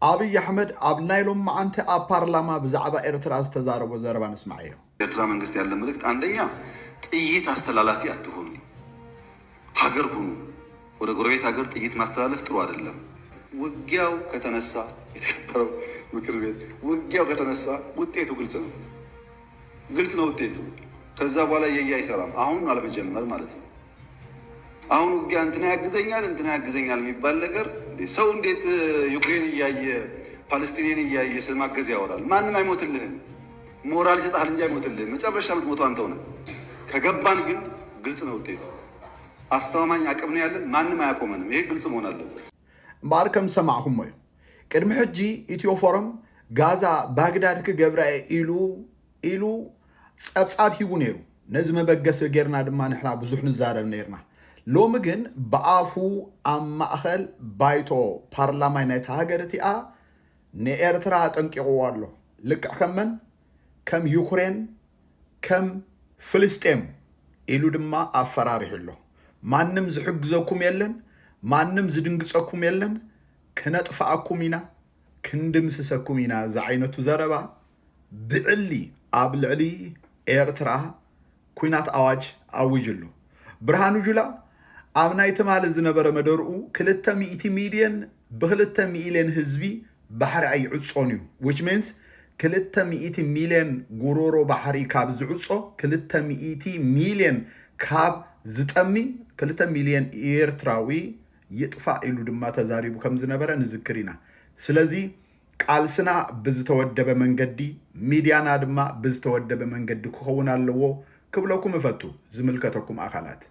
አብይ አህመድ አብናይሎም አንተ አፓርላማ በዛዕባ ኤርትራ ዝተዛረበ ዘረባ ንስማዓዮ ኤርትራ መንግስት ያለ መልእክት አንደኛ ጥይት አስተላላፊ አትሆኑ፣ ሀገር ሁኑ። ወደ ጎረቤት ሀገር ጥይት ማስተላለፍ ጥሩ አይደለም። ውጊያው ከተነሳ የተከበረው ምክር ቤት ውጊያው ከተነሳ ውጤቱ ግልጽ ነው ውጤቱ። ከዛ በኋላ አይሰራም። አሁን አለመጀመር ማለት ነው። አሁን ውጊያ እንትና ያግዘኛል የሚባል ነገር ሰው እንዴት ዩክሬን እያየ ፓለስቲንን እያየ ስለማገዝ ያወራል? ማንም አይሞትልህም። ሞራል ይሰጣል እንጂ አይሞትልህም። መጨረሻ የምትሞተው አንተው ነህ። ከገባን ግን ግልጽ ነው ውጤቱ። አስተማማኝ አቅም ነው ያለን። ማንም አያቆመንም። ይሄ ግልጽ መሆን አለበት። ባርከም ሰማዕኩም ወይ ቅድሚ ሕጂ ኢትዮ ፎረም ጋዛ ባግዳድ ክገብራ ኢሉ ጸብጻብ ሂቡ ነይሩ። ነዚ መበገስ ጌርና ድማ ንሕና ብዙሕ ንዛረብ ነይርና። ሎሚ ግን ብኣፉ ኣብ ማእኸል ባይቶ ፓርላማይ ናይታ ሃገር እቲኣ ንኤርትራ ጠንቂቕዎ ኣሎ። ልክዕ ከመን ከም ዩክሬን ከም ፍልስጤም ኢሉ ድማ ኣፈራሪሑ ኣሎ። ማንም ዝሕግዘኩም የለን፣ ማንም ዝድንግፀኩም የለን፣ ክነጥፋኣኩም ኢና፣ ክንድምስሰኩም ኢና። እዚ ዓይነቱ ዘረባ ብዕሊ ኣብ ልዕሊ ኤርትራ ኩናት ኣዋጅ ኣውጅሉ። ብርሃኑ ጁላ ኣብ ናይ ትማሊ ዝነበረ መደርኡ 200 ሚልዮን ብ2 ሚልዮን ህዝቢ ባሕሪ ኣይዕፆን እዩ። which means 200 ሚልዮን ጉሮሮ ባሕሪ ካብ ዝዕፆ 200 ሚልዮን ካብ ዝጠሚ 2 ሚልዮን ኤርትራዊ ይጥፋእ ኢሉ ድማ ተዛሪቡ ከም ዝነበረ ንዝክር ኢና። ስለዚ ቃልስና ብዝተወደበ መንገዲ ሚድያና ድማ ብዝተወደበ መንገዲ ክኸውን ኣለዎ ክብለኩም እፈቱ ዝምልከተኩም ኣካላት